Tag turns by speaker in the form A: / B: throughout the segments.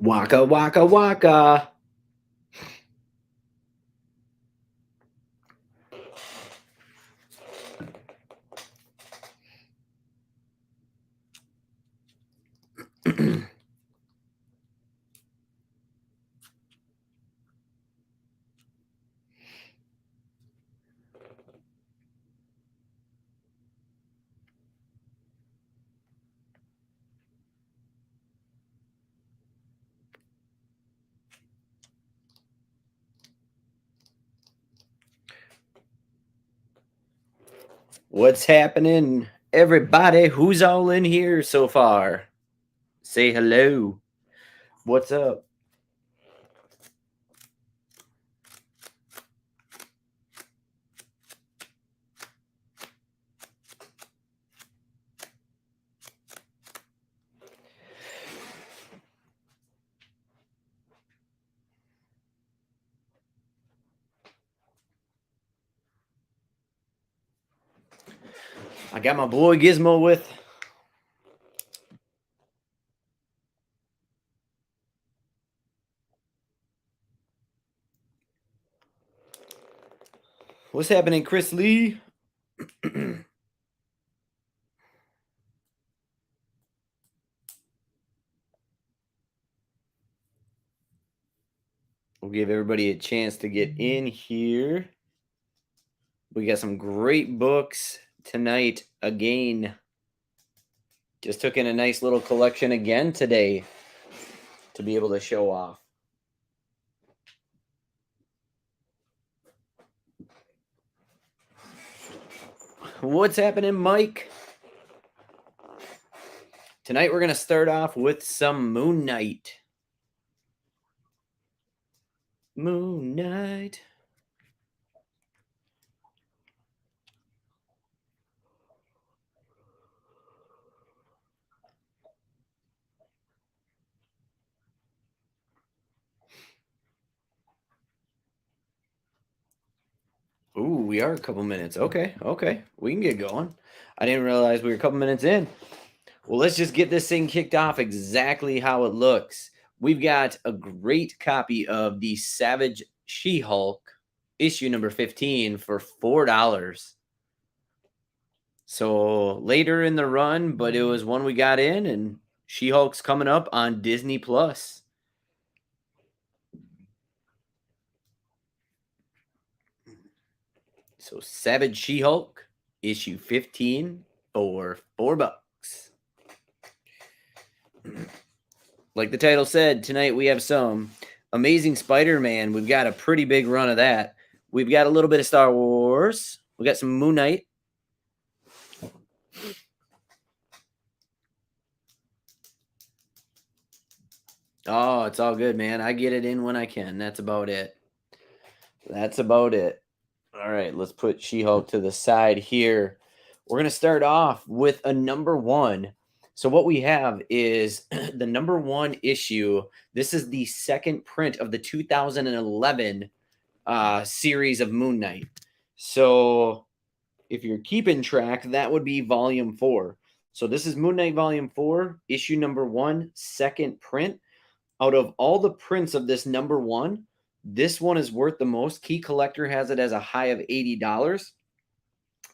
A: Waka waka waka. What's happening, everybody? Who's all in here so far? Say hello. What's up? I got my boy Gizmo with. What's happening, Chris Lee? We'll give everybody a chance to get in here. We got some great books tonight again. Just took in a nice little collection again today to be able to show off. What's happening, Mike? Tonight we're going to start off with some Moon Knight. Moon Knight. Ooh, we are a couple minutes. Okay. We can get going. I didn't realize we were a couple minutes in. Well, let's just get this thing kicked off exactly how it looks. We've got a great copy of the Savage She-Hulk, issue number 15 for $4. So later in the run, but it was one we got in, and She-Hulk's coming up on Disney Plus. So Savage She-Hulk, issue 15 for $4. Like the title said, tonight we have some Amazing Spider-Man. We've got a pretty big run of that. We've got a little bit of Star Wars. We got some Moon Knight. Oh, it's all good, man. I get it in when I can. That's about it. All right, let's put She-Hulk to the side here. We're going to start off with a number one. So what we have is the number one issue. This is the second print of the 2011 series of Moon Knight. So if you're keeping track, that would be volume 4. So this is Moon Knight volume 4, issue number 1, second print. Out of all the prints of this number one, this one is worth the most. Key Collector has it as a high of $80.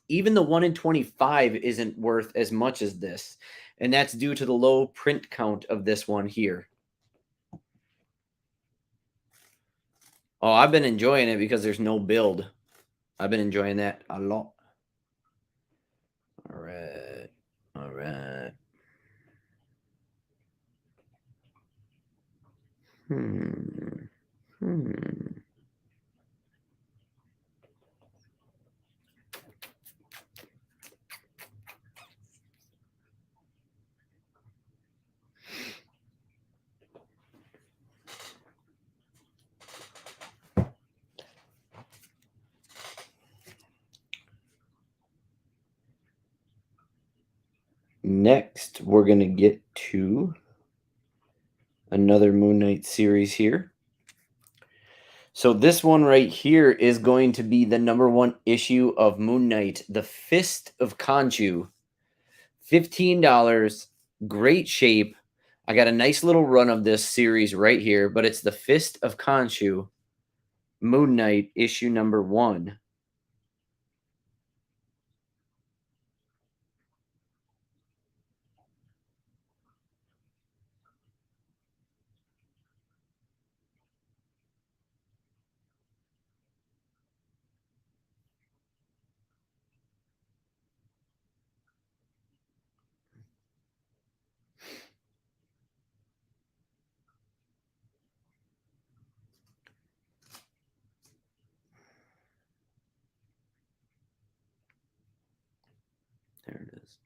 A: Even the 1 in 25 isn't worth as much as this. And that's due to the low print count of this one here. Oh, I've been enjoying it because there's no build. I've been enjoying that a lot. All right. Next, we're going to get to another Moon Knight series here. So this one right here is going to be the number one issue of Moon Knight, The Fist of Khonshu. $15, great shape. I got a nice little run of this series right here, but it's the Fist of Khonshu, Moon Knight, issue number 1. There it is.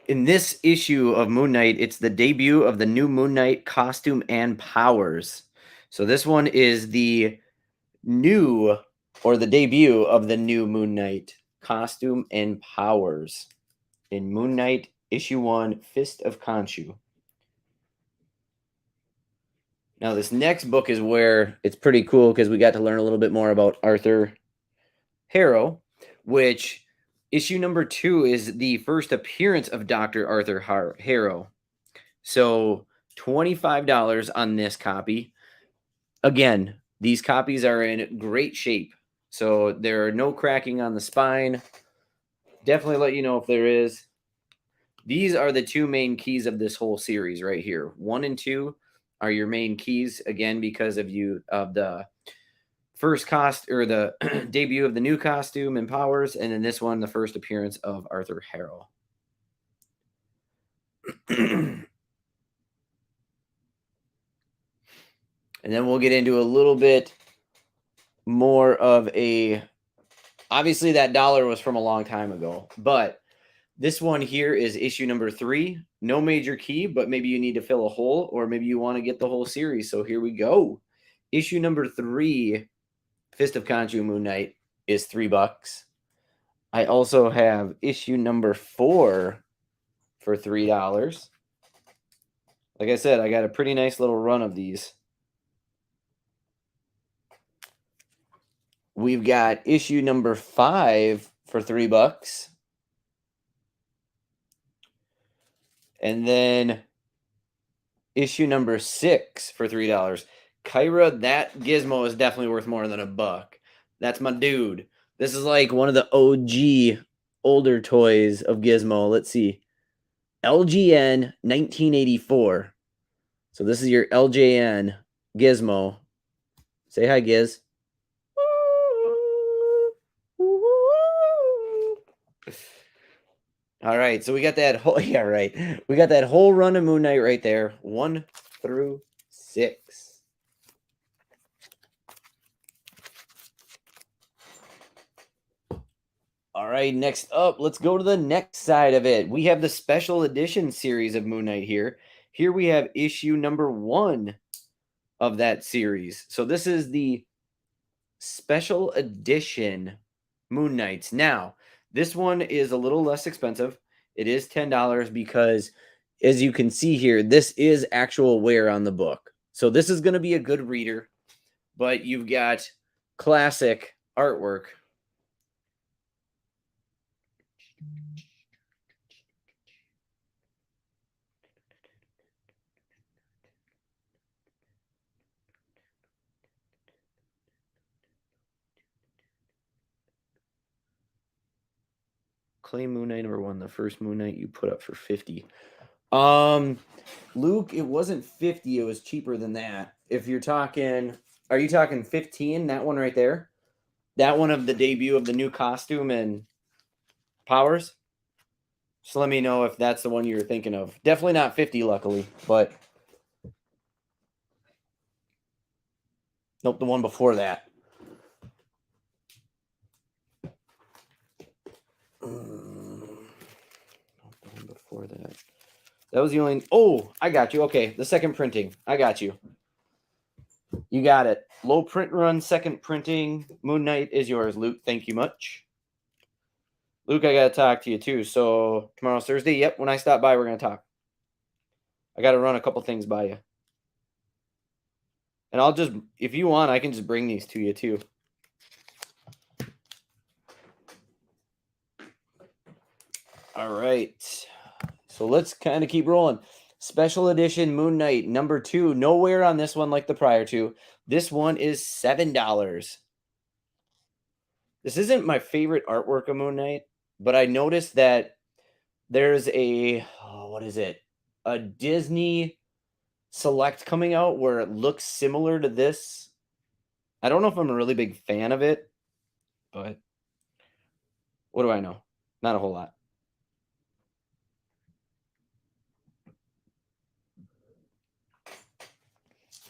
A: In this issue of Moon Knight, it's the debut of the new Moon Knight costume and powers. So this one is the new, or the debut of the new Moon Knight costume and powers in Moon Knight issue 1, Fist of Khonshu. Now this next book is where it's pretty cool because we got to learn a little bit more about Arthur Harrow, which issue number 2 is the first appearance of Dr. Arthur Harrow. So $25 on this copy. Again, these copies are in great shape. So there are no cracking on the spine. Definitely let you know if there is. These are the 2 main keys of this whole series right here. 1 and 2 are your main keys, again, because of the first the debut of the new costume and powers, and then this one, the first appearance of Arthur Harrow. And then we'll get into a little bit more of obviously that dollar was from a long time ago, but this one here is issue number 3. No major key, but maybe you need to fill a hole, or maybe you want to get the whole series. So here we go. Issue number 3, Fist of Khonshu Moon Knight, is $3. I also have issue number 4 for $3. Like I said, I got a pretty nice little run of these. We've got issue number 5 for $3. And then issue number 6 for $3. Kyra, that gizmo is definitely worth more than $1. That's my dude. This is like one of the OG older toys of Gizmo. Let's see. LGN 1984. So this is your LJN Gizmo. Say hi, Giz. All right, so we got that whole We got that whole run of Moon Knight right there, 1 through 6. All right, next up, let's go to the next side of it. We have the special edition series of Moon Knight here. Here we have issue number 1 of that series. So this is the special edition Moon Knights. Now, this one is a little less expensive. It is $10 because, as you can see here, this is actual wear on the book. So this is going to be a good reader, but you've got classic artwork. Claim Moon Knight number 1, the first Moon Knight you put up for $50. Luke, it wasn't $50, it was cheaper than that. If you're talking, are you talking 15? That one right there? That one of the debut of the new costume and powers? So let me know if that's the one you're thinking of. Definitely not 50, luckily, but nope, the one before that. Before that. That was the only... Oh, I got you. Okay, the second printing. I got you. You got it. Low print run, second printing. Moon Knight is yours, Luke. Thank you much. Luke, I got to talk to you too. So tomorrow's Thursday. Yep, when I stop by, we're going to talk. I got to run a couple things by you. And I'll just... If you want, I can just bring these to you too. All right. So let's kind of keep rolling. Special edition Moon Knight number 2. Nowhere on this one like the prior two. This one is $7. This isn't my favorite artwork of Moon Knight, but I noticed that there's what is it? A Disney Select coming out where it looks similar to this. I don't know if I'm a really big fan of it, but what do I know? Not a whole lot.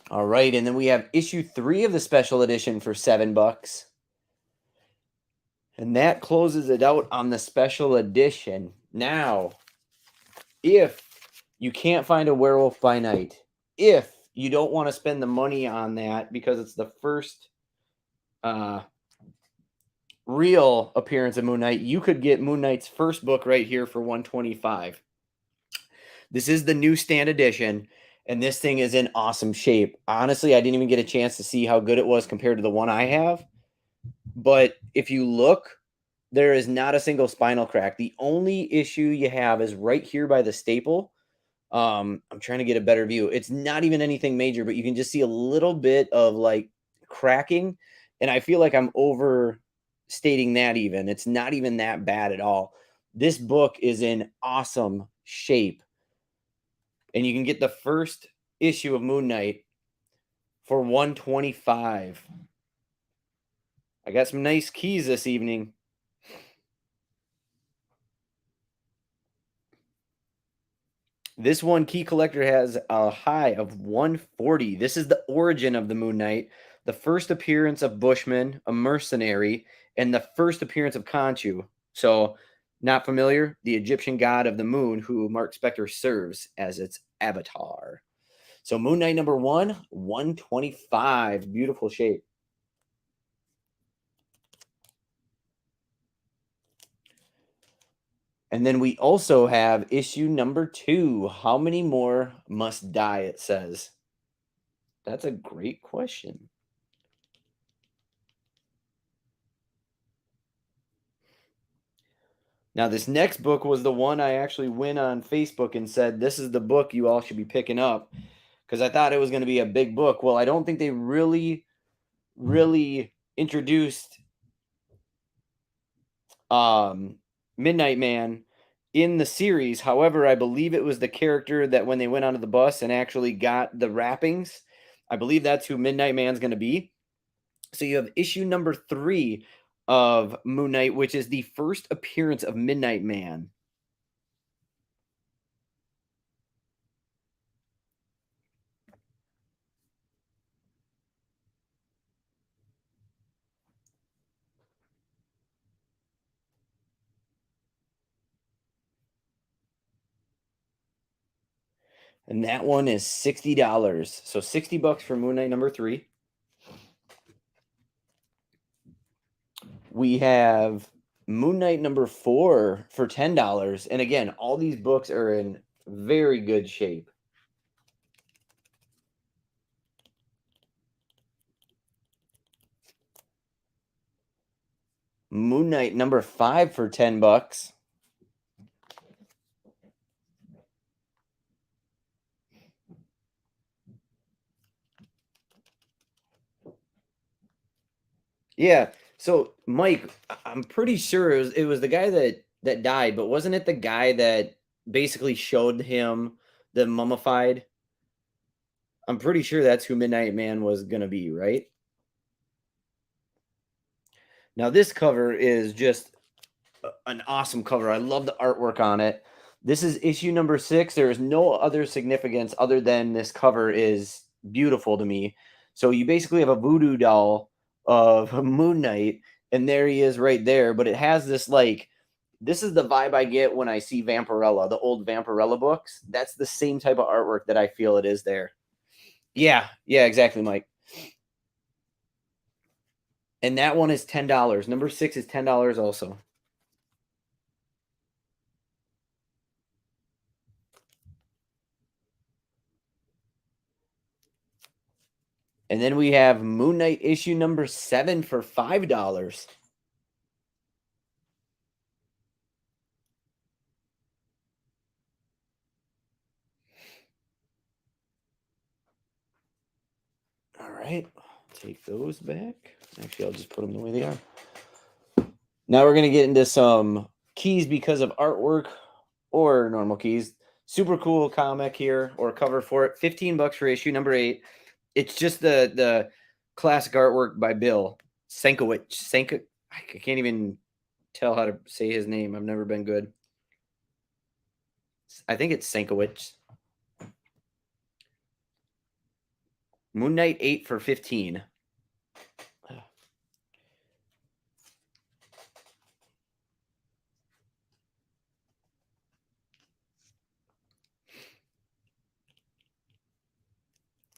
A: All right, and then we have issue 3 of the special edition for $7. And that closes it out on the special edition. Now, if you can't find a Werewolf by Night, if you don't want to spend the money on that because it's the first real appearance of Moon Knight, you could get Moon Knight's first book right here for $125. This is the Newsstand edition, and this thing is in awesome shape. Honestly, I didn't even get a chance to see how good it was compared to the one I have. But if you look, there is not a single spinal crack. The only issue you have is right here by the staple. I'm trying to get a better view. It's not even anything major, but you can just see a little bit of like cracking. And I feel like I'm overstating that even. It's not even that bad at all. This book is in awesome shape. And you can get the first issue of Moon Knight for $125. I got some nice keys this evening. This one key collector has a high of 140. This is the origin of the Moon Knight, the first appearance of Bushman, a mercenary, and the first appearance of Khonshu. So, not familiar? The Egyptian god of the moon, who Mark Spector serves as its avatar. So, Moon Knight number 1, 125. Beautiful shape. And then we also have issue number 2. How many more must die, it says. That's a great question. Now, this next book was the one I actually went on Facebook and said, this is the book you all should be picking up, because I thought it was going to be a big book. Well, I don't think they really introduced Midnight Man in the series. However, I believe it was the character that when they went onto the bus and actually got the wrappings, I believe that's who Midnight Man's going to be. So you have issue number 3 of Moon Knight, which is the first appearance of Midnight Man. And that one is $60. So $60 for Moon Knight number 3. We have Moon Knight number 4 for $10. And again, all these books are in very good shape. Moon Knight number 5 for $10. Yeah. So Mike, I'm pretty sure it was the guy that died, but wasn't it the guy that basically showed him the mummified? I'm pretty sure that's who Midnight Man was gonna be, right? Now this cover is just an awesome cover. I love the artwork on it. This is issue number 6. There is no other significance other than this cover is beautiful to me. So you basically have a voodoo doll of Moon Knight, and there he is right there. But it has this this is the vibe I get when I see Vampirella, the old Vampirella books. That's the same type of artwork that I feel it is there. Yeah, exactly, Mike. And that one is $10. Number 6 is $10 also. And then we have Moon Knight issue number 7 for $5. right. Take those back. Actually, I'll just put them the way they are. Now we're going to get into some keys because of artwork or normal keys. Super cool comic here, or cover for it. $15 for issue number 8. It's just the classic artwork by Bill Sienkiewicz. I can't even tell how to say his name. I've never been good. I think it's Sienkiewicz. Moon Knight 8 for 15.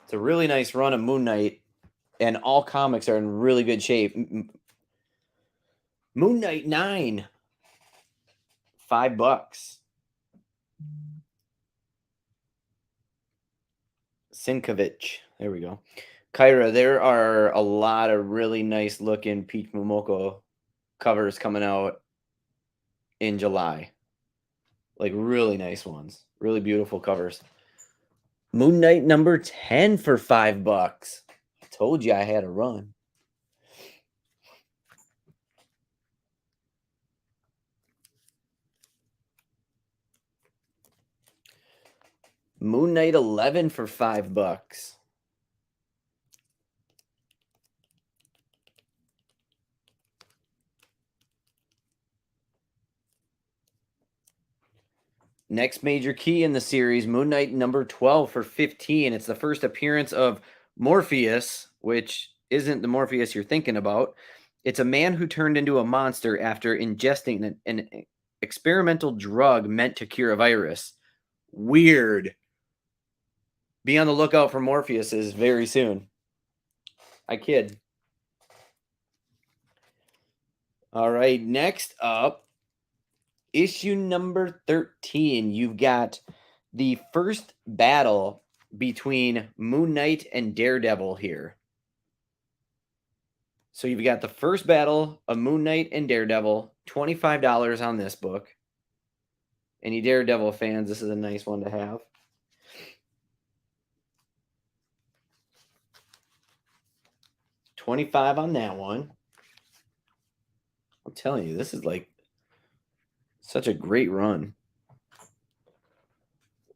A: It's a really nice run of Moon Knight, and all comics are in really good shape. Moon Knight 9, $5. Sienkiewicz. There we go. Kyra, there are a lot of really nice looking Peach Momoko covers coming out in July. Like really nice ones. Really beautiful covers. Moon Knight number 10 for $5. I told you I had a run. Moon Knight 11 for $5. Next major key in the series, Moon Knight number 12 for 15. It's the first appearance of Morpheus, which isn't the Morpheus you're thinking about. It's a man who turned into a monster after ingesting an experimental drug meant to cure a virus. Weird. Be on the lookout for Morpheuses very soon. I kid. All right, next up, issue number 13. You've got the first battle between Moon Knight and Daredevil here. So you've got the first battle of Moon Knight and Daredevil, $25 on this book. Any Daredevil fans, this is a nice one to have. $25 on that one. I'm telling you, this is like such a great run.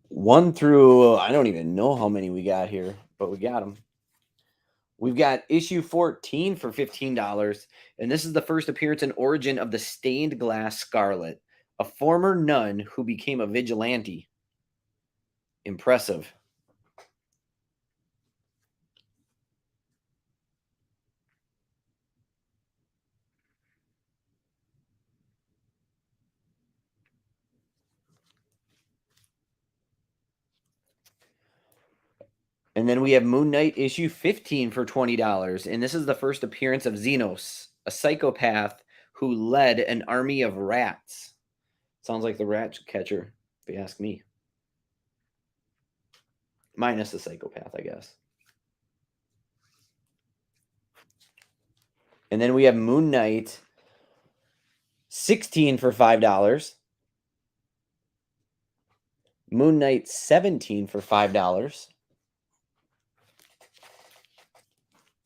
A: 1 through, I don't even know how many we got here, but we got them. We've got issue 14 for $15, and this is the first appearance and origin of the Stained Glass Scarlet, a former nun who became a vigilante. Impressive. And then we have Moon Knight issue 15 for $20. And this is the first appearance of Xenos, a psychopath who led an army of rats. Sounds like the rat catcher, if you ask me. Minus the psychopath, I guess. And then we have Moon Knight 16 for $5. Moon Knight 17 for $5.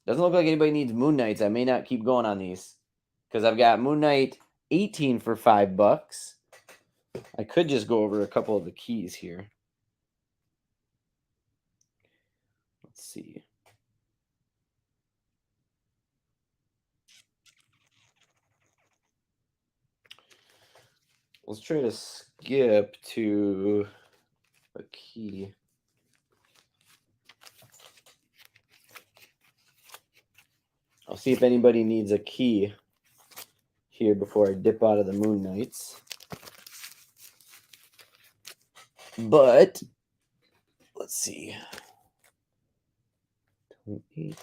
A: Doesn't look like anybody needs Moon Knights. I may not keep going on these because I've got Moon Knight 18 for $5. I could just go over a couple of the keys here. Let's see. Let's try to skip to a key. I'll see if anybody needs a key here before I dip out of the Moon Knights. But let's see. 28.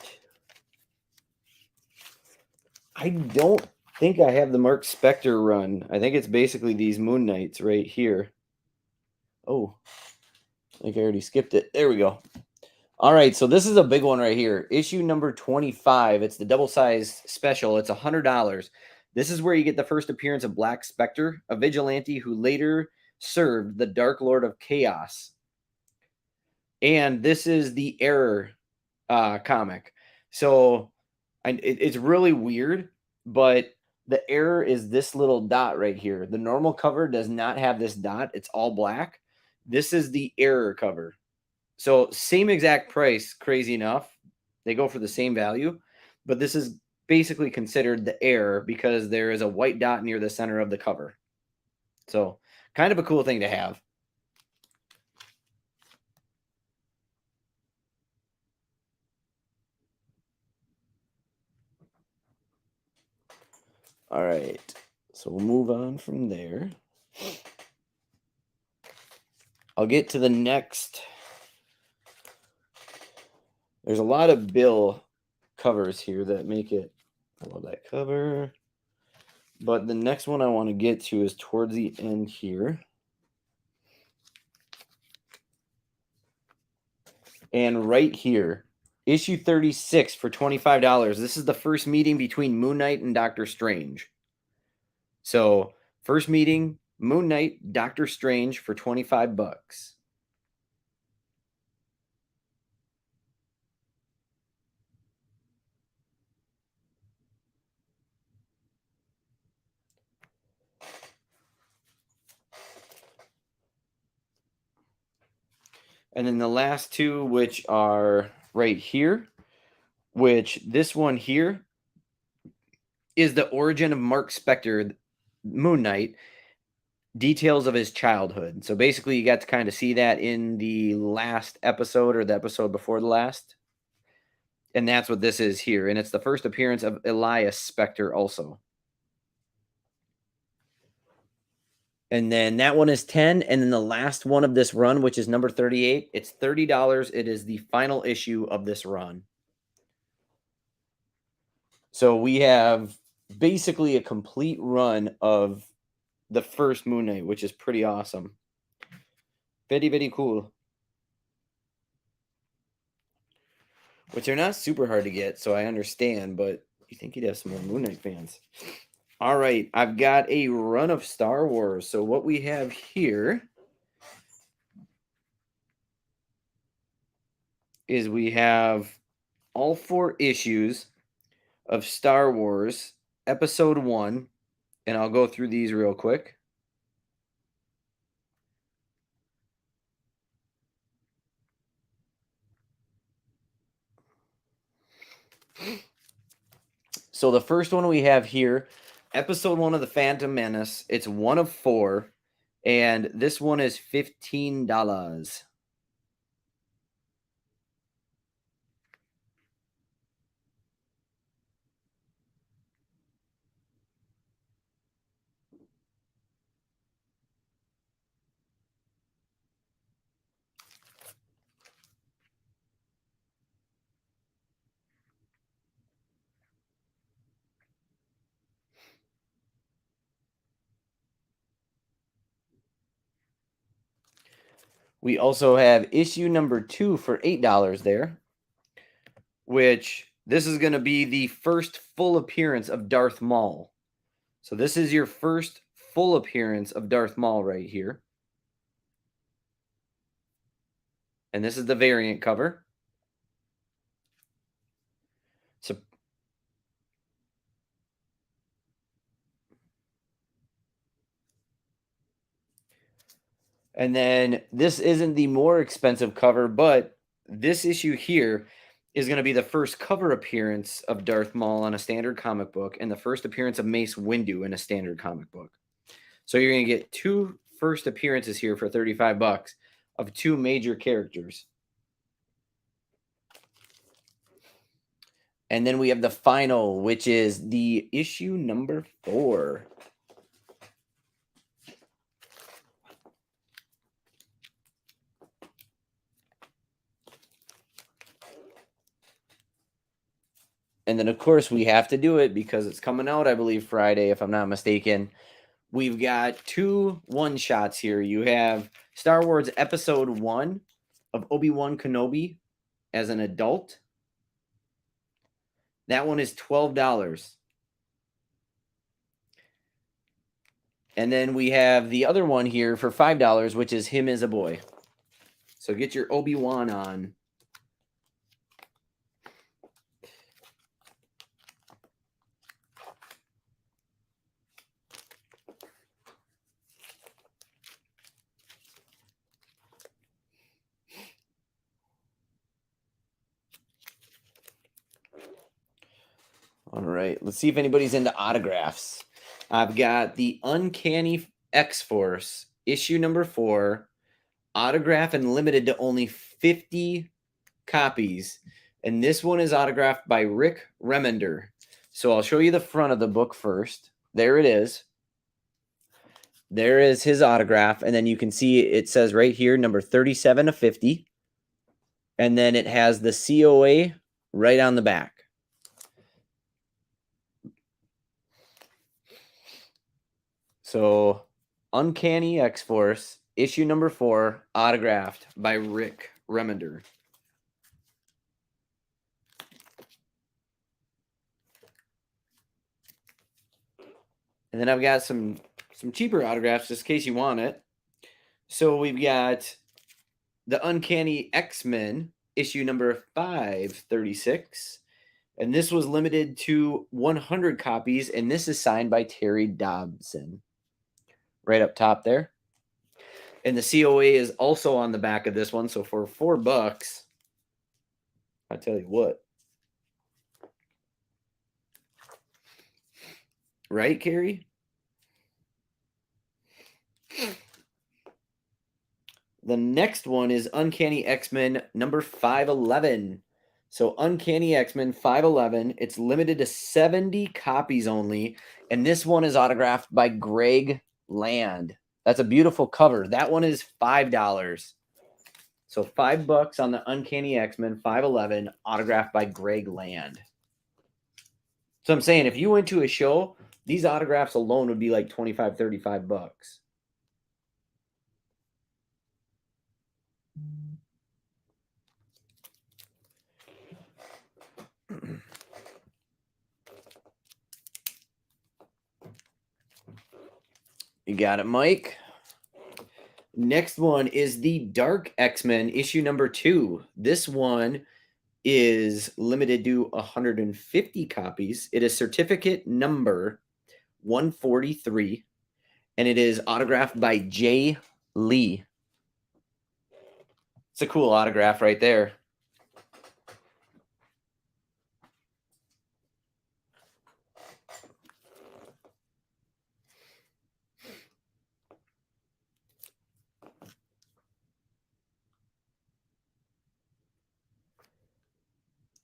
A: I don't think I have the Mark Spector run. I think it's basically these Moon Knights right here. Oh, I think I already skipped it. There we go. All right, so this is a big one right here. Issue number 25. It's the double-sized special. It's $100. This is where you get the first appearance of Black Spectre, a vigilante who later served the Dark Lord of Chaos. And this is the Error comic. So it's really weird, but the error is this little dot right here. The normal cover does not have this dot. It's all black. This is the error cover. So same exact price, crazy enough. They go for the same value, but this is basically considered the error because there is a white dot near the center of the cover. So kind of a cool thing to have. All right. So we'll move on from there. I'll get to the next. There's a lot of Bill covers here that make it. I love that cover. But the next one I want to get to is towards the end here. And right here, issue 36 for $25. This is the first meeting between Moon Knight and Doctor Strange. So, first meeting, Moon Knight, Doctor Strange for $25. And then the last two, which are right here, which this one here is the origin of Mark Spector, Moon Knight, details of his childhood. So basically, you got to kind of see that in the last episode or the episode before the last. And that's what this is here. And it's the first appearance of Elias Spector also. And then that one is 10. And then the last one of this run, which is number 38, it's $30. It is the final issue of this run. So we have basically a complete run of the first Moon Knight, which is pretty awesome. Very, very cool. Which are not super hard to get, so I understand, but you think you'd have some more Moon Knight fans. All right, I've got a run of Star Wars. So what we have here is we have all 4 issues of Star Wars Episode 1, and I'll go through these real quick. So the first one we have here, Episode 1 of The Phantom Menace. It's 1 of 4, and this one is $15. We also have issue number 2 for $8 there, which this is going to be the first full appearance of Darth Maul. So this is your first full appearance of Darth Maul right here. And this is the variant cover. So and then this isn't the more expensive cover, but this issue here is going to be the first cover appearance of Darth Maul on a standard comic book and the first appearance of Mace Windu in a standard comic book. So you're going to get 2 first appearances here for $35 of 2 major characters. And then we have the final, which is the issue number 4. And then, of course, we have to do it because it's coming out, I believe, Friday, if I'm not mistaken. We've got 2 one-shots here. You have Star Wars Episode 1 of Obi-Wan Kenobi as an adult. That one is $12. And then we have the other one here for $5, which is him as a boy. So get your Obi-Wan on. right, let's see if anybody's into autographs. I've got the Uncanny X-Force, issue number 4, autograph and limited to only 50 copies. And this one is autographed by Rick Remender. So I'll show you the front of the book first. There it is. There is his autograph. And then you can see it says right here, number 37 of 50. And then it has the COA right on the back. So Uncanny X-Force, issue number 4, autographed by Rick Remender. And then I've got some cheaper autographs just in case you want it. So we've got the Uncanny X-Men, issue number 536. And this was limited to 100 copies. And this is signed by Terry Dobson. Right up top there. And the COA is also on the back of this one. So for $4, I'll tell you what. Right, Carrie? The next one is Uncanny X-Men number 511. So Uncanny X-Men 511. It's limited to 70 copies only. And this one is autographed by Greg Land. That's a beautiful cover. That one is $5. So $5 on the Uncanny X-Men 511, autographed by Greg Land. So I'm saying if you went to a show, these autographs alone would be like $25, $35. You got it, Mike. Next one is the Dark X-Men issue number 2. This one is limited to 150 copies. It is certificate number 143, and it is autographed by Jay Lee. It's a cool autograph right there.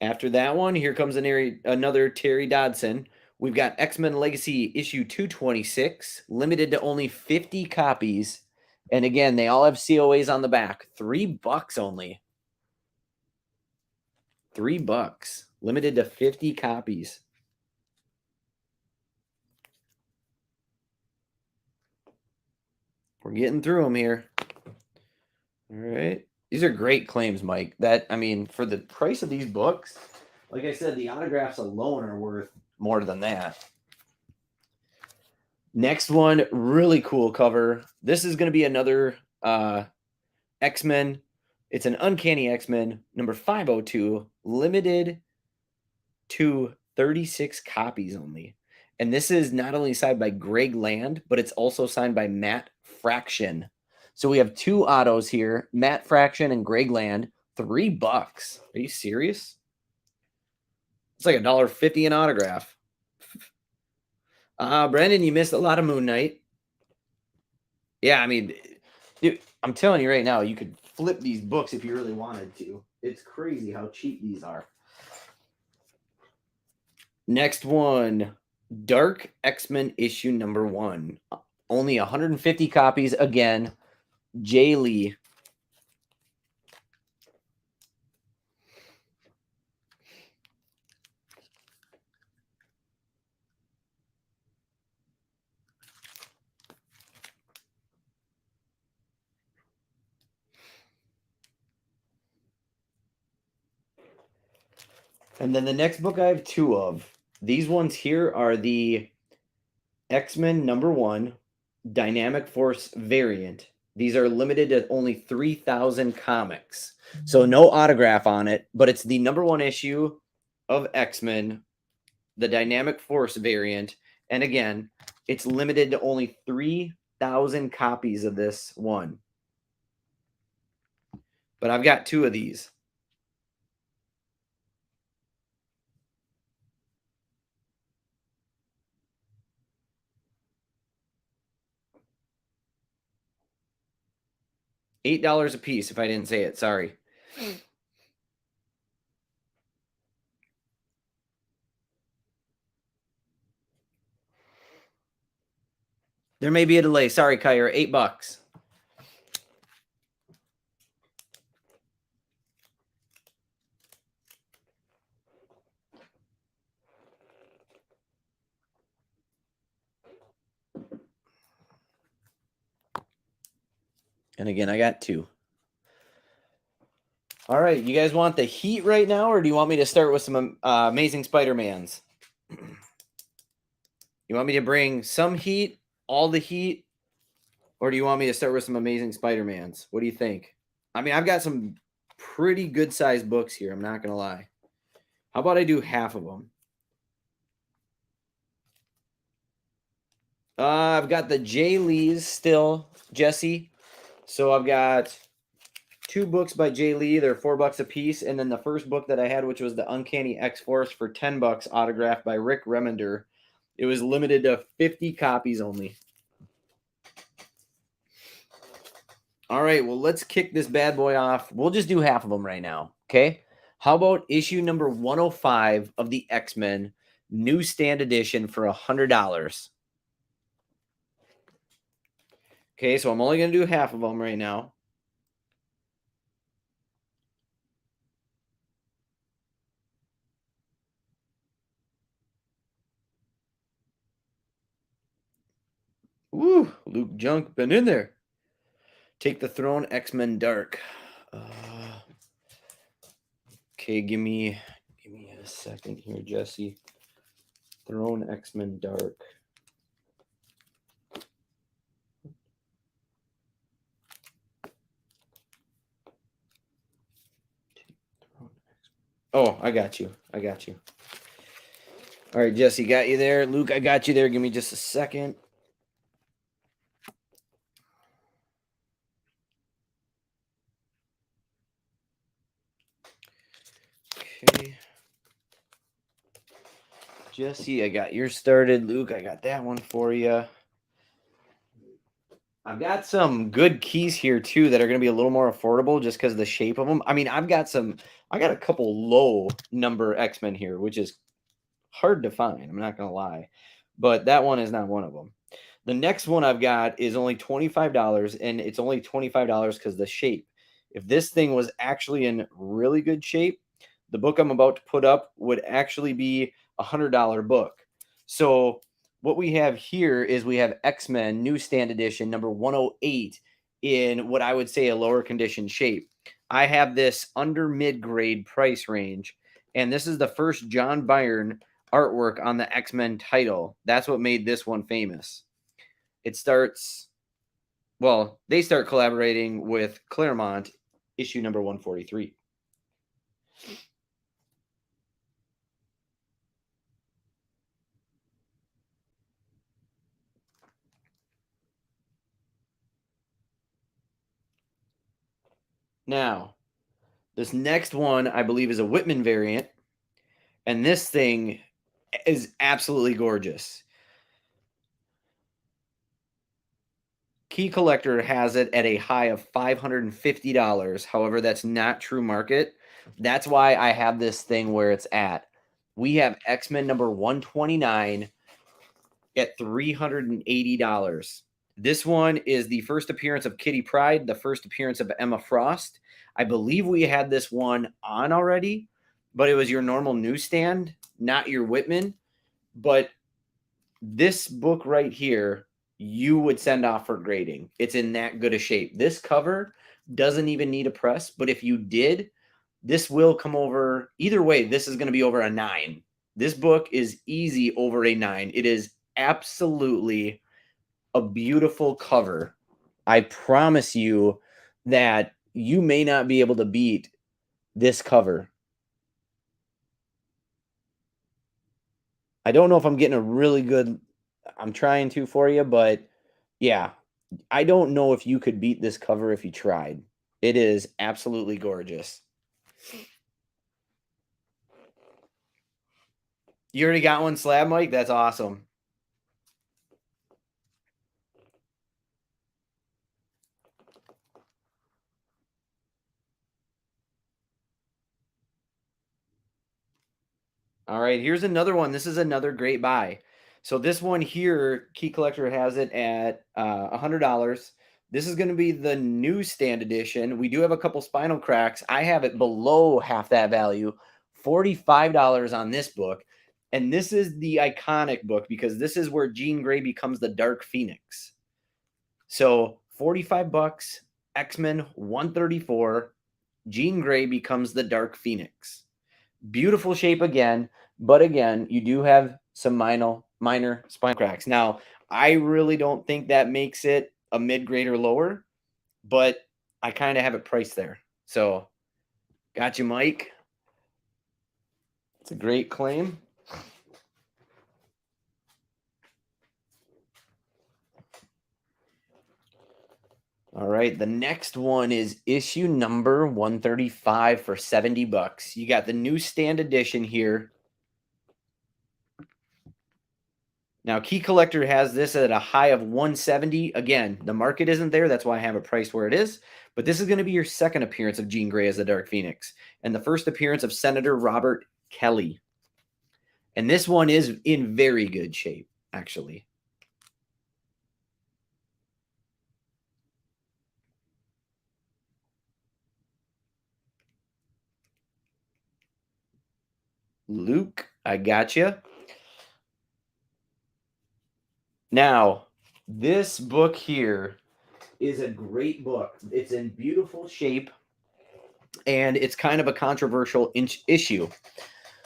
A: After that one, here comes another Terry Dodson. We've got X-Men Legacy issue 226, limited to only 50 copies. And again, they all have COAs on the back. $3 only. $3. Limited to 50 copies. We're getting through them here. All right. These are great claims, Mike. For the price of these books, like I said, the autographs alone are worth more than that. Next one, really cool cover. This is going to be another X-Men. It's an Uncanny X-Men number 502, limited to 36 copies only. And this is not only signed by Greg Land, but it's also signed by Matt Fraction. So we have 2 autos here, Matt Fraction and Greg Land, $3. Are you serious? It's like $1.50 an autograph. Brandon, you missed a lot of Moon Knight. Yeah, dude, I'm telling you right now, you could flip these books if you really wanted to. It's crazy how cheap these are. Next one, Dark X-Men issue number 1. Only 150 copies. Again, Jay Lee. And then the next book I have 2 of. These ones here are the X-Men number 1 Dynamic Force variant. These are limited to only 3,000 comics. So no autograph on it, but it's the number 1 issue of X-Men, the Dynamic Force variant. And again, it's limited to only 3,000 copies of this one. But I've got 2 of these. $8 a piece, if I didn't say it. Sorry. There may be a delay. Sorry, Kyra. $8. And again, I got 2. All right, you guys want the heat right now, or do you want me to start with some Amazing Spider-Mans? You want me to bring some heat, all the heat, or do you want me to start with some Amazing Spider-Mans? What do you think? I mean, I've got some pretty good-sized books here, I'm not going to lie. How about I do half of them? I've got the Jay Lees still, Jesse. So I've got 2 books by Jay Lee. They're $4 a piece. And then the first book that I had, which was the Uncanny X-Force for $10, autographed by Rick Remender. It was limited to 50 copies only. All right, well, let's kick this bad boy off. We'll just do half of them right now, okay? How about issue number 105 of the X-Men Newsstand edition for $100? Okay, so I'm only going to do half of them right now. Woo, Luke Junk, been in there. Take the Throne, X-Men Dark. Okay, give me a second here, Jesse. Throne, X-Men Dark. Oh, I got you. All right, Jesse, got you there. Luke, I got you there. Give me just a second. Okay. Jesse, I got yours started. Luke, I got that one for you. I've got some good keys here too that are going to be a little more affordable just because of the shape of them. I mean, I got a couple low number X-Men here, which is hard to find. I'm not going to lie, but that one is not one of them. The next one I've got is only $25, and it's only $25 because the shape. If this thing was actually in really good shape, the book I'm about to put up would actually be a $100 book. So what we have here is we have X-Men Newsstand Edition number 108 in what I would say a lower condition shape. I have this under mid-grade price range, and this is the first John Byrne artwork on the X-Men title. That's what made this one famous. They start collaborating with Claremont, issue number 143. Now, this next one, I believe, is a Whitman variant, and this thing is absolutely gorgeous. Key Collector has it at a high of $550. However, that's not true market. That's why I have this thing where it's at. We have X-Men number 129 at $380. This one is the first appearance of Kitty Pryde, the first appearance of Emma Frost. I believe we had this one on already, but it was your normal newsstand, not your Whitman. But this book right here, you would send off for grading. It's in that good a shape. This cover doesn't even need a press, but if you did, this will come over. Either way, this is going to be over a 9. This book is easy over a 9. It is absolutely a beautiful cover. I promise you that you may not be able to beat this cover. I don't know if I'm getting a really good, I'm trying to for you, but yeah, I don't know if you could beat this cover if you tried. It is absolutely gorgeous. You already got one slab, Mike? That's awesome. All right, here's another one. This is another great buy. So this one here, Key Collector has it at $100. This is going to be the Newsstand edition. We do have a couple spinal cracks. I have it below half that value, $45 on this book. And this is the iconic book because this is where Jean Grey becomes the Dark Phoenix. So 45 bucks, X-Men 134, Jean Grey becomes the Dark Phoenix. Beautiful shape again, but again, you do have some minor spine cracks. Now, I really don't think that makes it a mid-grade or lower, but I kind of have it priced there. So, got you, Mike. It's a great claim. All right, the next one is issue number 135 for 70 bucks. You got the Newsstand edition here. Now, Key Collector has this at a high of 170. Again, the market isn't there. That's why I have it priced where it is. But this is going to be your second appearance of Jean Grey as the Dark Phoenix and the first appearance of Senator Robert Kelly. And this one is in very good shape, actually. Luke, I got you. Now, this book here is a great book. It's in beautiful shape, and it's kind of a controversial issue.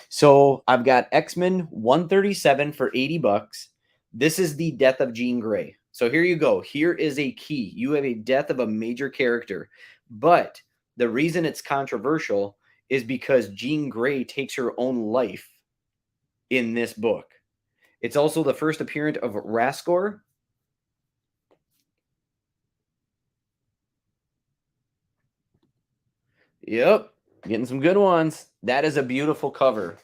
A: So I've got X-Men 137 for 80 bucks. This is the death of Jean Grey. So here you go. Here is a key. You have a death of a major character. But the reason it's controversial is because Jean Grey takes her own life in this book. It's also the first appearance of Raskor. Yep, getting some good ones. That is a beautiful cover.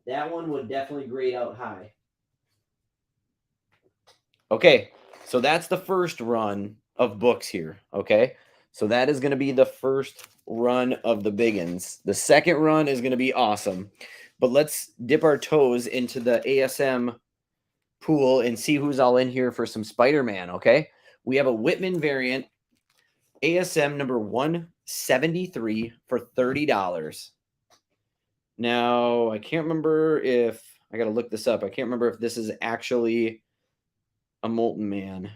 A: That one would definitely grade out high. Okay, so that's the first run of books here, okay? So that is going to be the first run of the biggins. The second run is going to be awesome. But let's dip our toes into the ASM pool and see who's all in here for some Spider-Man, okay? We have a Whitman variant, ASM number 173 for $30. Now, I can't remember if, I got to look this up. I can't remember if this is actually a Molten Man.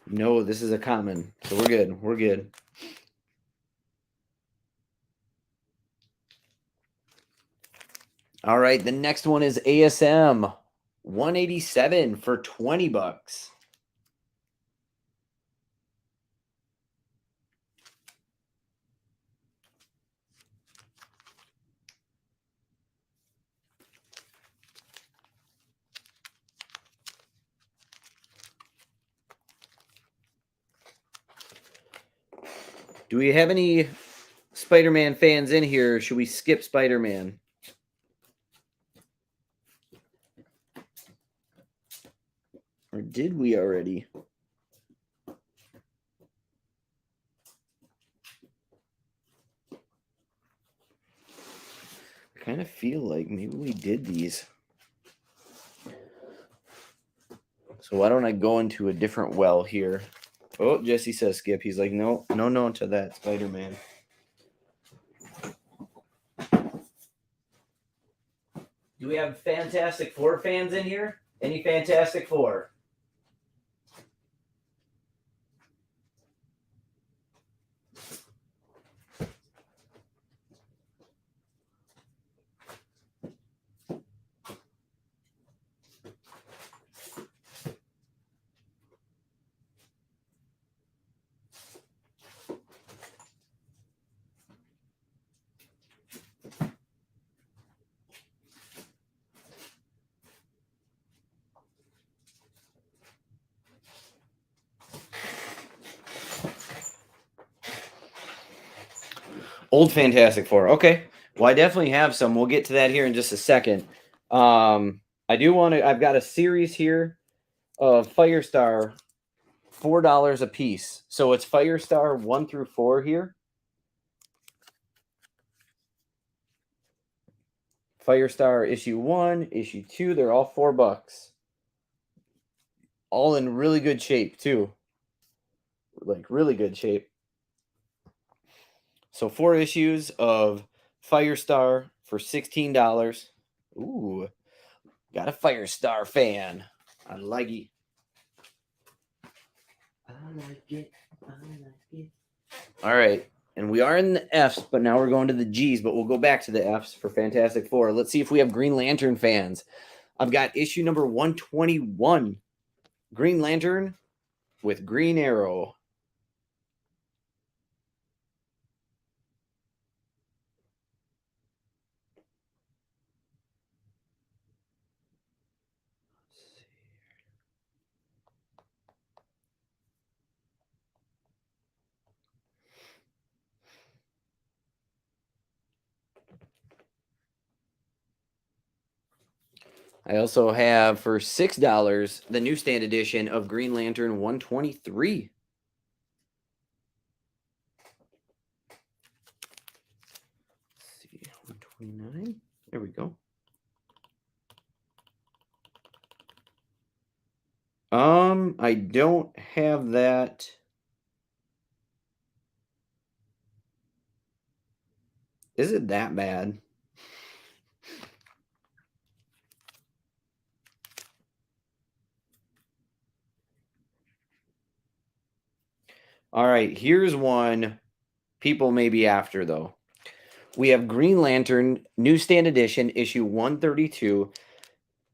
A: No, this is a common. So we're good. We're good. All right, the next one is ASM 187 for 20 bucks. Do we have any Spider-Man fans in here? Should we skip Spider-Man? Or did we already? I kind of feel like maybe we did these. So why don't I go into a different well here? Oh, Jesse says skip. He's like, no to that Spider-Man. Do we have Fantastic Four fans in here? Any Fantastic Four? Old Fantastic Four. Okay. Well, I definitely have some. We'll get to that here in just a second. I do want to. I've got a series here of Firestar, $4 a piece. So it's Firestar 1 through 4 here. Firestar issue 1, issue 2. They're all $4. All in really good shape too. Like really good shape. So 4 issues of Firestar for $16. Ooh, got a Firestar fan. I like it. I like it. I like it. All right. And we are in the F's, but now we're going to the G's, but we'll go back to the F's for Fantastic Four. Let's see if we have Green Lantern fans. I've got issue number 121, Green Lantern with Green Arrow. I also have for $6 the newsstand edition of Green Lantern 123. Let's see, 129. There we go. I don't have that. Is it that bad? All right, here's one people may be after, though. We have Green Lantern Newsstand Edition, issue 132.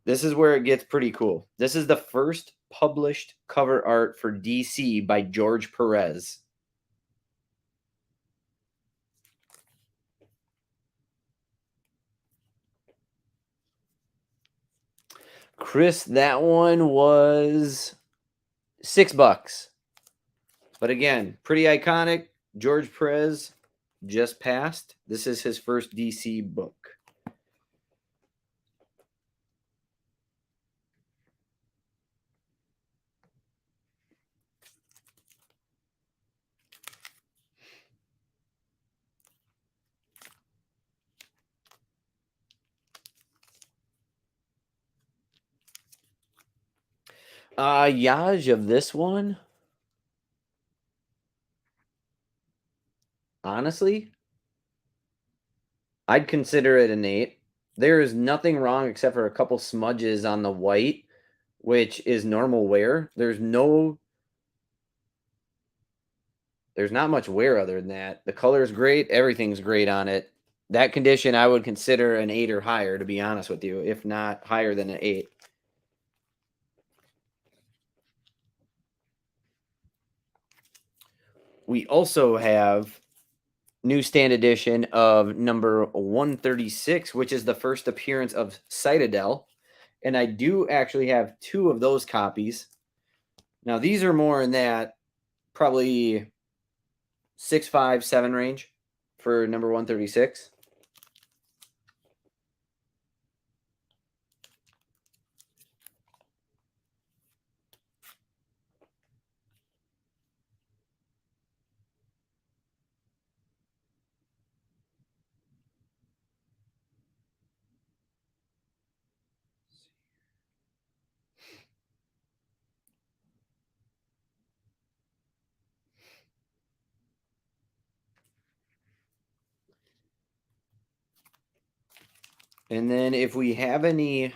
A: This is where it gets pretty cool. This is the first published cover art for DC by George Perez. Chris, that one was $6. But again, pretty iconic. George Perez just passed. This is his first DC book. Yaj of this one. Honestly, I'd consider it an 8. There is nothing wrong except for a couple smudges on the white, which is normal wear. There's not much wear other than that. The color is great. Everything's great on it. That condition I would consider an 8 or higher, to be honest with you, if not higher than an 8. We also have newsstand edition of number 136, which is the first appearance of Citadel. And I do actually have 2 of those copies. Now, these are more in that probably 6, 5, 7 range for number 136. And then if we have any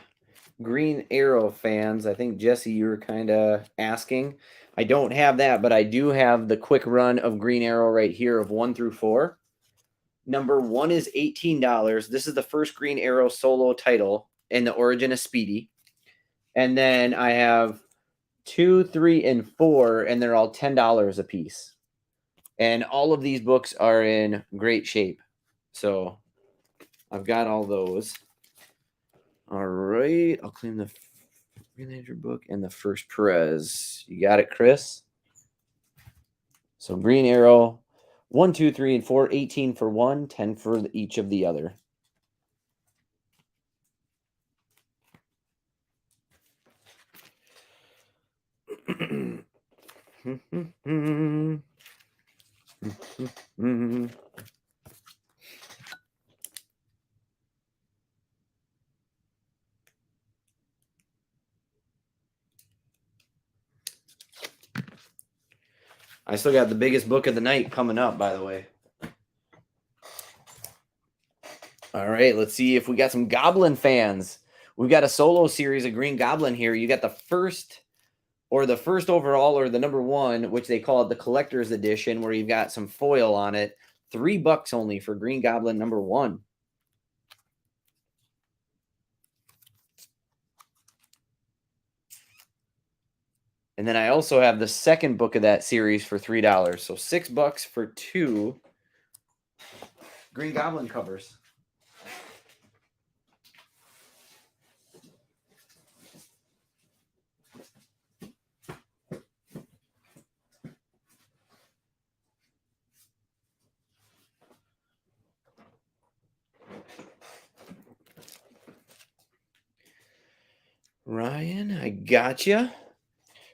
A: Green Arrow fans, I think, Jesse, you were kind of asking. I don't have that, but I do have the quick run of Green Arrow right here of 1 through 4. Number 1 is $18. This is the first Green Arrow solo title in the origin of Speedy. And then I have 2, 3, and 4, and they're all $10 a piece. And all of these books are in great shape. So I've got all those. All right. I'll claim the Green Lantern book and the first Perez. You got it, Chris? So Green Arrow 1, 2, 3, and 4, 18 for one, 10 for each of the other. I still got the biggest book of the night coming up, by the way. All right, let's see if we got some Goblin fans. We've got a solo series of Green Goblin here. You got the first overall, or the number one, which they call it the collector's edition, where you've got some foil on it. $3 only for Green Goblin number 1. And then I also have the second book of that series for $3. So $6 for 2 Green Goblin covers. Ryan, I gotcha.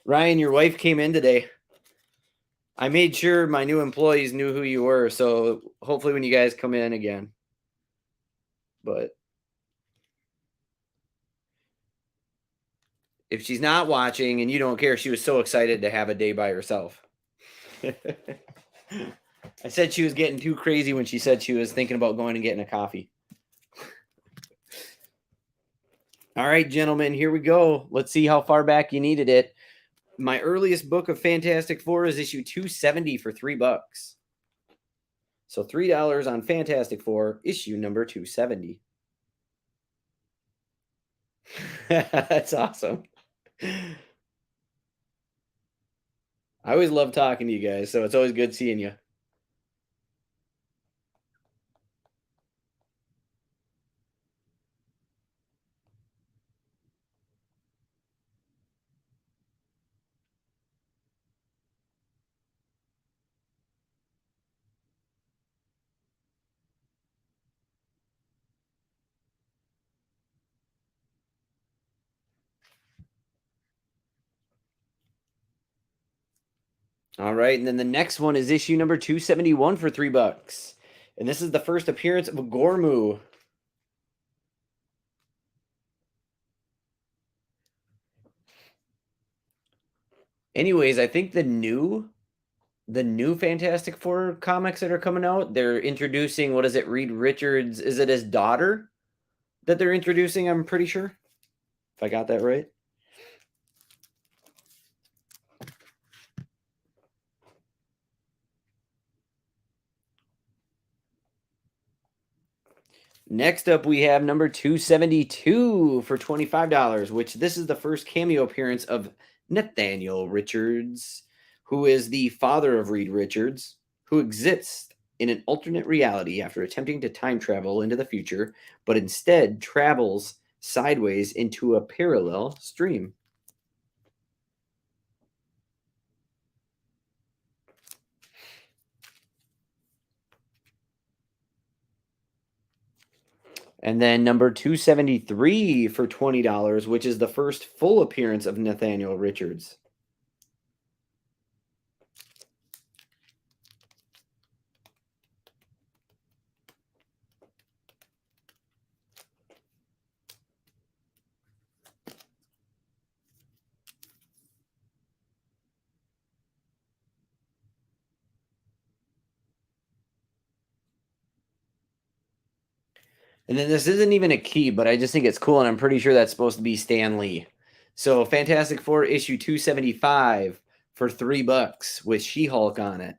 A: Ryan, your wife came in today. I made sure my new employees knew who you were, so hopefully when you guys come in again. But if she's not watching and you don't care, she was so excited to have a day by herself. I said she was getting too crazy when she said she was thinking about going and getting a coffee. All right, gentlemen, here we go. Let's see how far back you needed it. My earliest book of Fantastic Four is issue 270 for $3. So $3 on Fantastic Four, issue number 270. That's awesome. I always love talking to you guys, so it's always good seeing you. All right, and then the next one is issue number 271 for $3. And this is the first appearance of Gormu. Anyways, I think the new Fantastic Four comics that are coming out, they're introducing, what is it, Reed Richards, is it his daughter that they're introducing, I'm pretty sure, if I got that right. Next up, we have number 272 for $25, which this is the first cameo appearance of Nathaniel Richards, who is the father of Reed Richards, who exists in an alternate reality after attempting to time travel into the future, but instead travels sideways into a parallel stream. And then number 273 for $20, which is the first full appearance of Nathaniel Richards. And then this isn't even a key, but I just think it's cool, and I'm pretty sure that's supposed to be Stan Lee. So Fantastic Four issue 275 for $3 with She-Hulk on it.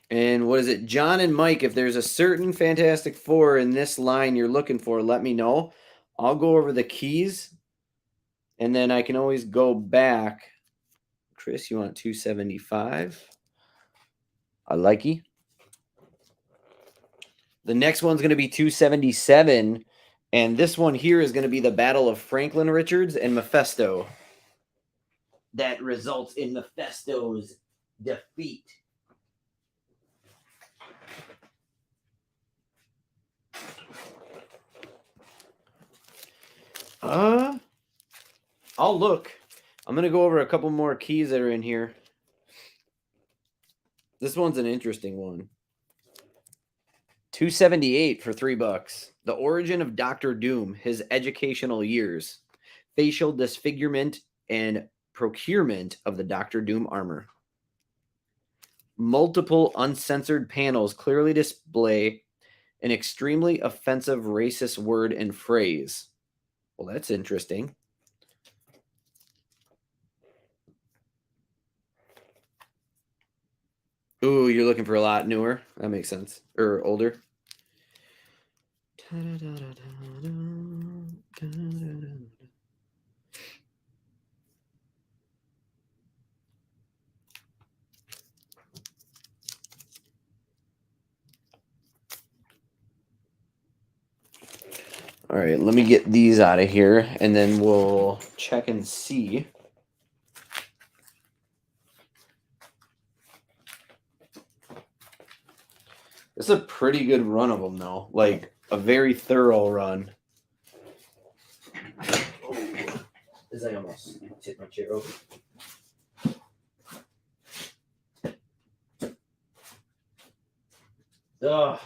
A: And what is it? John and Mike, if there's a certain Fantastic Four in this line you're looking for, let me know. I'll go over the keys, and then I can always go back. Chris, you want 275? I like you. The next one's going to be 277. And this one here is going to be the Battle of Franklin Richards and Mephisto. That results in Mephisto's defeat. I'll look. I'm going to go over a couple more keys that are in here. This one's an interesting one. 278 for $3. The origin of Dr. Doom, his educational years, facial disfigurement, and procurement of the Dr. Doom armor. Multiple uncensored panels clearly display an extremely offensive racist word and phrase. Well, that's interesting. Ooh, you're looking for a lot newer. That makes sense. Or older. All right, let me get these out of here, and then we'll check and see. It's a pretty good run of them, though. Like, a very thorough run. Oh, as I almost tipped my chair over. Ugh.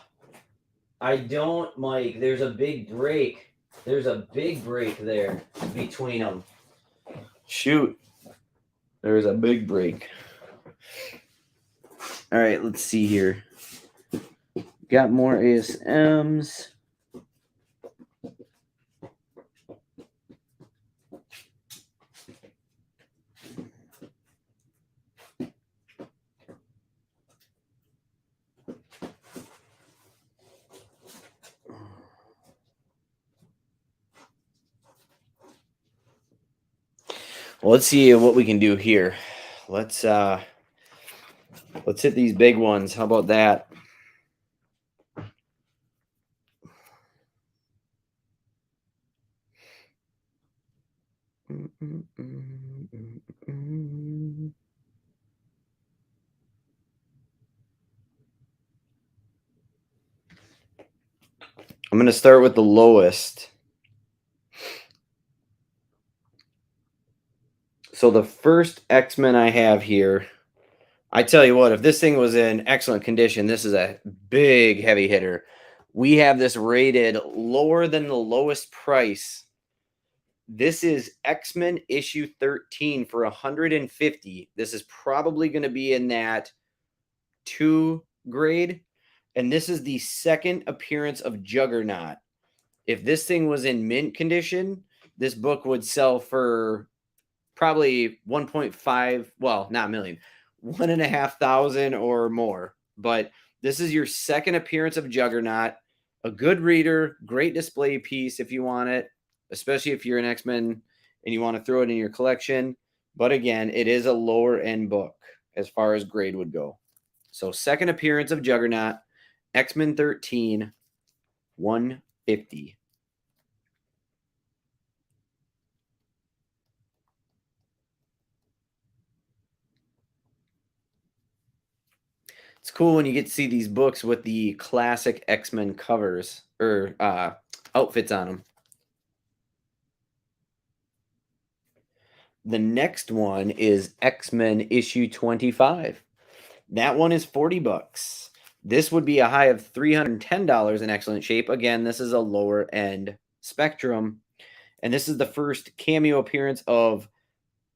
A: I don't, Mike. There's a big break. There's a big break there between them. Shoot. There's a big break. All right, let's see here. Got more ASMs. Well, let's see what we can do here. Let's hit these big ones. How about that? I'm going to start with the lowest. So the first X-Men I have here, I tell you what, if this thing was in excellent condition, this is a big heavy hitter. We have this rated lower than the lowest price. This is X-Men issue 13 for $150. This is probably going to be in that 2 grade. And this is the second appearance of Juggernaut. If this thing was in mint condition, this book would sell for probably 1.5, well, not million, 1,500 or more. But this is your second appearance of Juggernaut. A good reader, great display piece if you want it, especially if you're an X-Men and you want to throw it in your collection. But again, it is a lower end book as far as grade would go. So second appearance of Juggernaut, X-Men 13, 150. It's cool when you get to see these books with the classic X-Men covers or outfits on them. The next one is X-Men issue 25. That one is $40. This would be a high of $310 in excellent shape. Again, this is a lower end spectrum. And this is the first cameo appearance of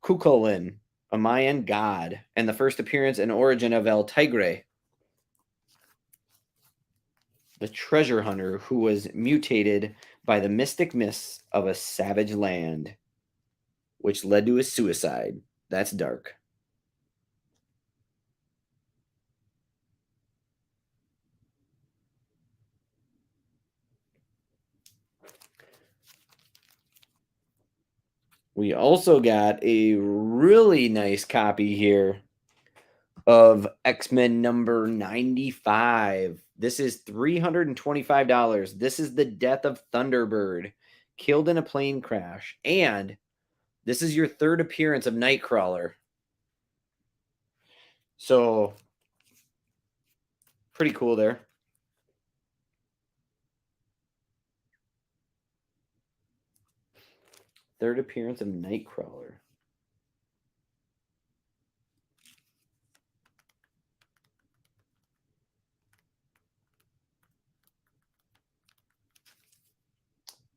A: Cuchulainn, a Mayan god, and the first appearance and origin of El Tigre, the treasure hunter who was mutated by the mystic mists of a savage land, which led to his suicide. That's dark. We also got a really nice copy here of X-Men number 95. This is $325. This is the death of Thunderbird, killed in a plane crash. And this is your third appearance of Nightcrawler. So, pretty cool there. Third appearance of Nightcrawler.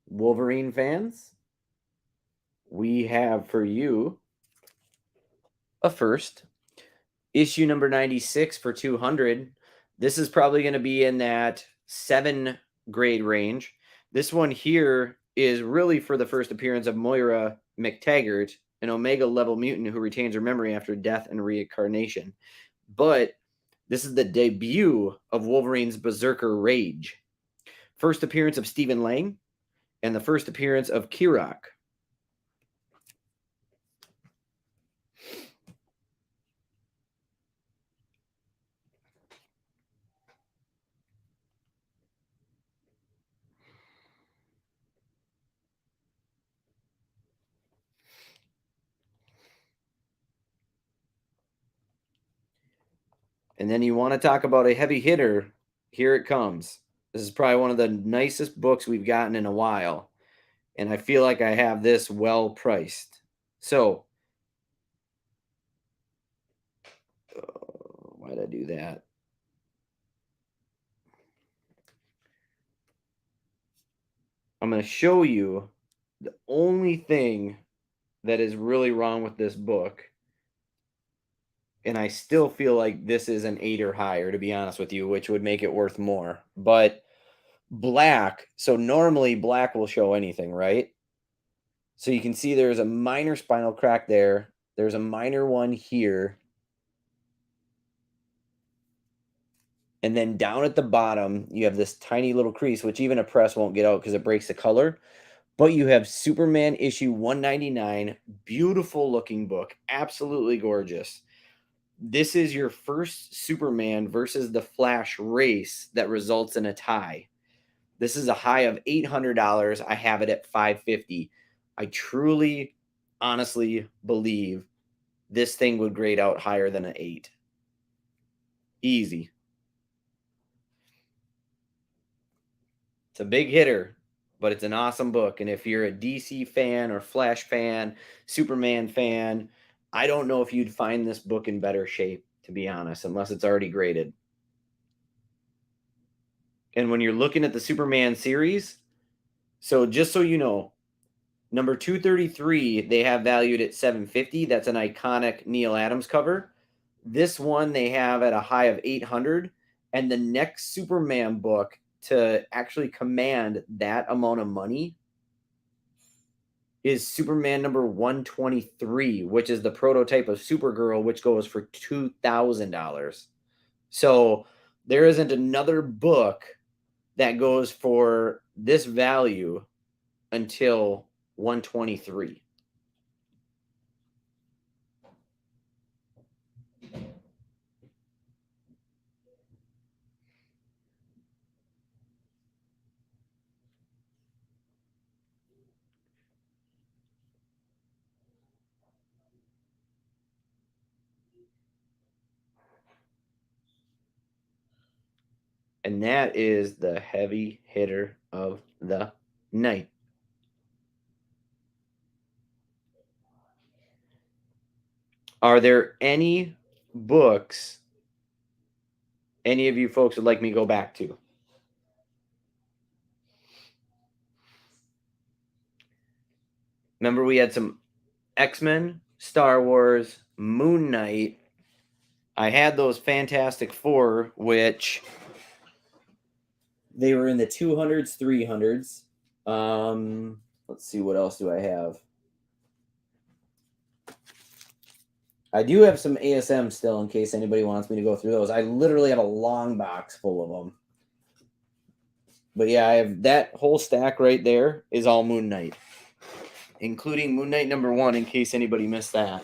A: Wolverine fans, we have for you a first. Issue number 96 for 200. This is probably going to be in that 7 grade range. This one here is really for the first appearance of Moira McTaggart, an Omega level mutant who retains her memory after death and reincarnation. But this is the debut of Wolverine's Berserker Rage. First appearance of Stephen Lang, and the first appearance of Kirok. And then you want to talk about a heavy hitter, here it comes. This is probably one of the nicest books we've gotten in a while. And I feel like I have this well priced. So, why did I do that? I'm going to show you the only thing that is really wrong with this book. And I still feel like this is an 8 or higher, to be honest with you, which would make it worth more. But black, so normally black will show anything, right? So you can see there's a minor spinal crack there. There's a minor one here. And then down at the bottom, you have this tiny little crease, which even a press won't get out because it breaks the color. But you have Superman issue 199. Beautiful looking book. Absolutely gorgeous. This is your first Superman versus the Flash race that results in a tie. This is a high of $800. I have it at $550. I truly, honestly believe this thing would grade out higher than an 8. Easy. It's a big hitter, but it's an awesome book. And if you're a DC fan or Flash fan, Superman fan, I don't know if you'd find this book in better shape, to be honest, unless it's already graded. And when you're looking at the Superman series, so just so you know, number 233, they have valued at $750. That's an iconic Neil Adams cover. This one they have at a high of $800. And the next Superman book to actually command that amount of money is Superman number 123, which is the prototype of Supergirl, which goes for $2,000. So there isn't another book that goes for this value until 123. And that is the heavy hitter of the night. Are there any books any of you folks would like me to go back to? Remember, we had some X-Men, Star Wars, Moon Knight. I had those Fantastic Four, which they were in the 200s, 300s. Let's see, what else do I have? I do have some ASM still in case anybody wants me to go through those. I literally have a long box full of them. But yeah, I have that whole stack right there is all Moon Knight, including Moon Knight number 1 in case anybody missed that.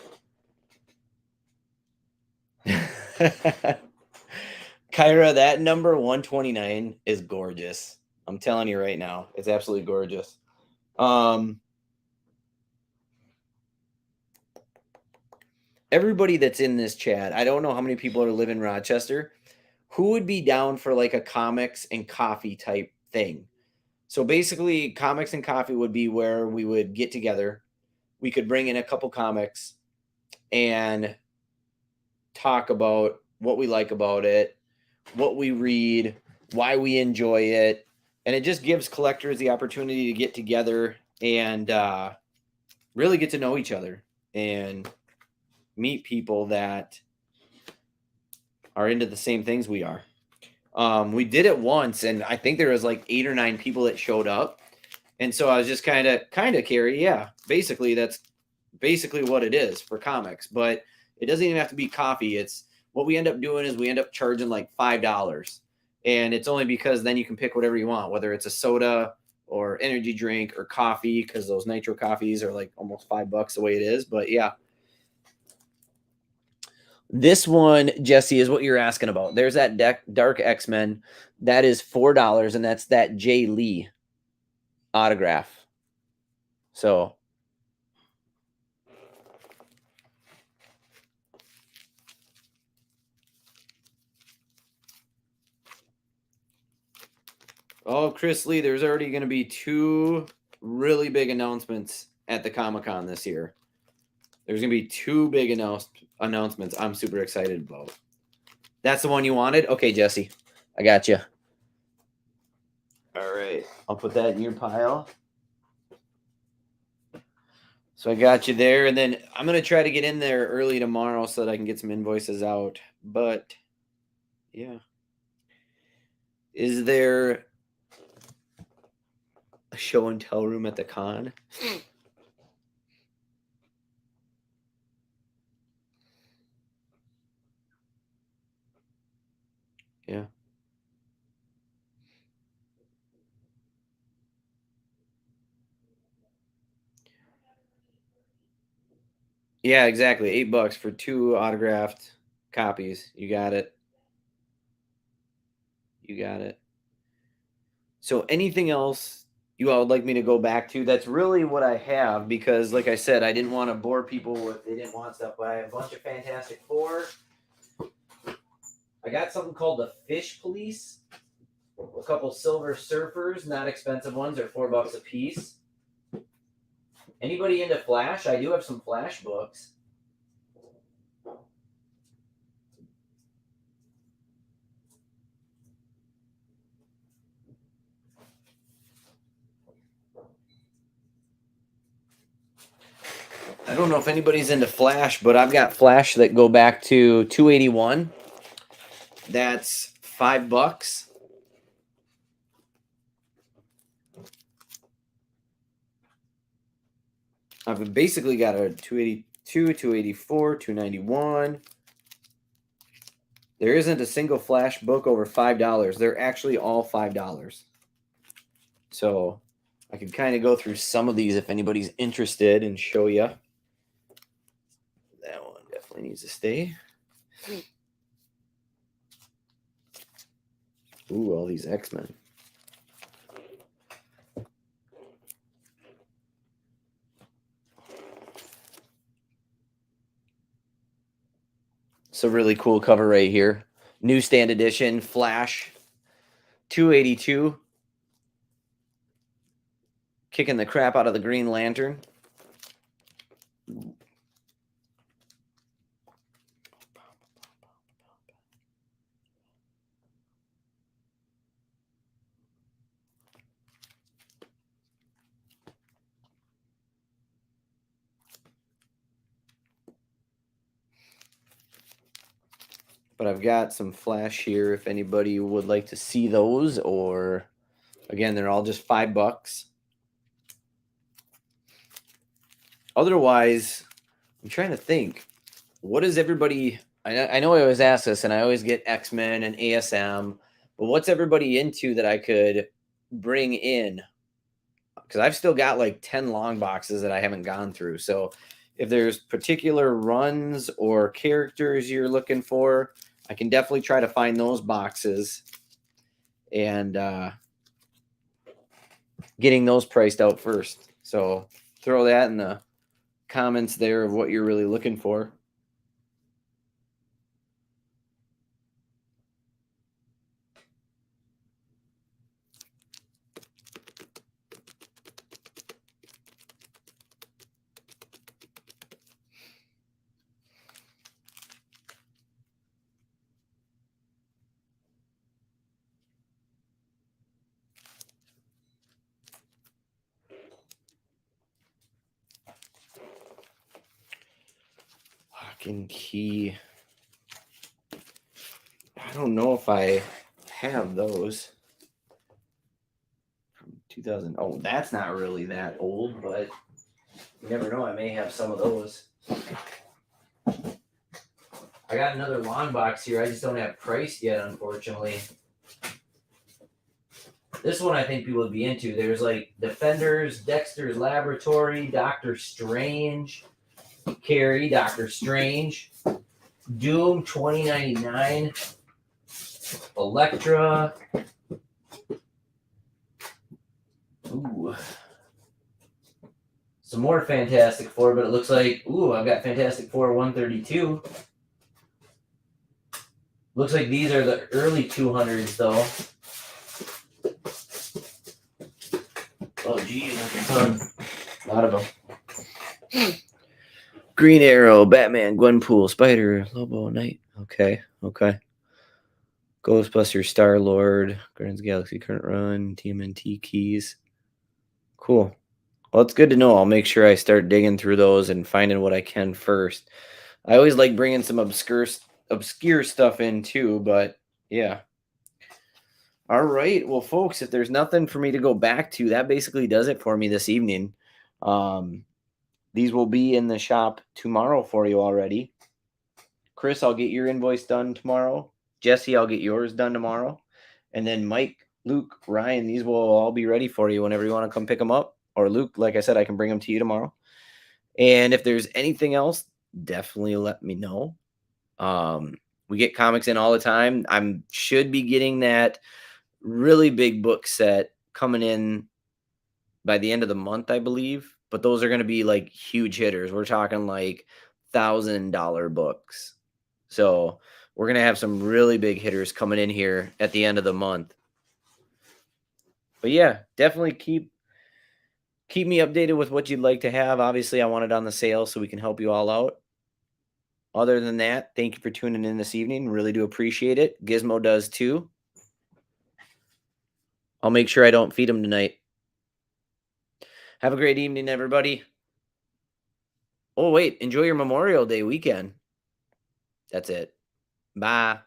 A: Kyra, that number 129 is gorgeous. I'm telling you right now, it's absolutely gorgeous. Everybody that's in this chat, I don't know how many people are living in Rochester. Who would be down for like a comics and coffee type thing? So basically, comics and coffee would be where we would get together. We could bring in a couple comics and talk about what we like about it, what we read, why we enjoy it. And it just gives collectors the opportunity to get together and really get to know each other and meet people that are into the same things we are. We did it once, and I think there was like 8 or 9 people that showed up. And so I was just kind of Carrie. Yeah, basically that's basically what it is for comics, but it doesn't even have to be coffee. It's what we end up doing is we end up charging like $5. And it's only because then you can pick whatever you want, whether it's a soda or energy drink or coffee, because those nitro coffees are like almost $5 the way it is. But yeah. This one, Jesse, is what you're asking about. There's that Dark X-Men. That is $4, and that's that Jay Lee autograph. So oh, Chris Lee, there's already going to be 2 really big announcements at the Comic-Con this year. There's going to be 2 big announcements I'm super excited about. That's the one you wanted? Okay, Jesse. I got you. All right. I'll put that in your pile. So I got you there. And then I'm going to try to get in there early tomorrow so that I can get some invoices out. But, yeah. Is there a show and tell room at the con? Yeah. Yeah, exactly. $8 for 2 autographed copies. You got it. You got it. So anything else you all would like me to go back to? That's really what I have, because like I said, I didn't want to bore people with they didn't want stuff, but I have a bunch of Fantastic Four. I got something called the Fish Police. A couple Silver Surfers, not expensive ones, they're $4 a piece. Anybody into Flash? I do have some Flash books. I don't know if anybody's into Flash, but I've got Flash that go back to 281. That's $5. I've basically got a 282, 284, 291. There isn't a single Flash book over $5. They're actually all $5. So I could kind of go through some of these if anybody's interested and show you. That one definitely needs to stay. Ooh, all these X-Men. It's a really cool cover right here. Newsstand edition, Flash, 282. Kicking the crap out of the Green Lantern. But I've got some Flash here if anybody would like to see those, or again, they're all just $5. Otherwise, I'm trying to think. What is everybody? I know I always ask this, and I always get X-Men and ASM, but what's everybody into that I could bring in? Because I've still got like 10 long boxes that I haven't gone through. So if there's particular runs or characters you're looking for, I can definitely try to find those boxes and getting those priced out first. So throw that in the comments there of what you're really looking for. Lock and key. I don't know if I have those from 2000. Oh, that's not really that old, but you never know. I may have some of those. I got another long box here. I just don't have priced yet, unfortunately. This one I think people would be into. There's like Defenders, Dexter's Laboratory, Doctor Strange, Carrie, Doctor Strange, Doom 2099, Elektra. Ooh. Some more Fantastic Four, but it looks like, I've got Fantastic Four 132. Looks like these are the early 200s, though. Oh, geez, that's a ton. A lot of them. Green Arrow, Batman, Gwenpool, Spider, Lobo, Knight. Okay. Ghostbusters, Star-Lord, Guardians of the Galaxy Current Run, TMNT keys. Cool. Well, it's good to know. I'll make sure I start digging through those and finding what I can first. I always like bringing some obscure stuff in too, but yeah. All right. Well, folks, if there's nothing for me to go back to, that basically does it for me this evening. These will be in the shop tomorrow for you already. Chris, I'll get your invoice done tomorrow. Jesse, I'll get yours done tomorrow. And then Mike, Luke, Ryan, these will all be ready for you whenever you want to come pick them up. Or Luke, like I said, I can bring them to you tomorrow. And if there's anything else, definitely let me know. We get comics in all the time. I should be getting that really big book set coming in by the end of the month, I believe. But those are going to be like huge hitters. We're talking like $1,000 books. So we're going to have some really big hitters coming in here at the end of the month. But yeah, definitely keep me updated with what you'd like to have. Obviously, I want it on the sale so we can help you all out. Other than that, thank you for tuning in this evening. Really do appreciate it. Gizmo does too. I'll make sure I don't feed him tonight. Have a great evening, everybody. Oh, wait. Enjoy your Memorial Day weekend. That's it. Bye.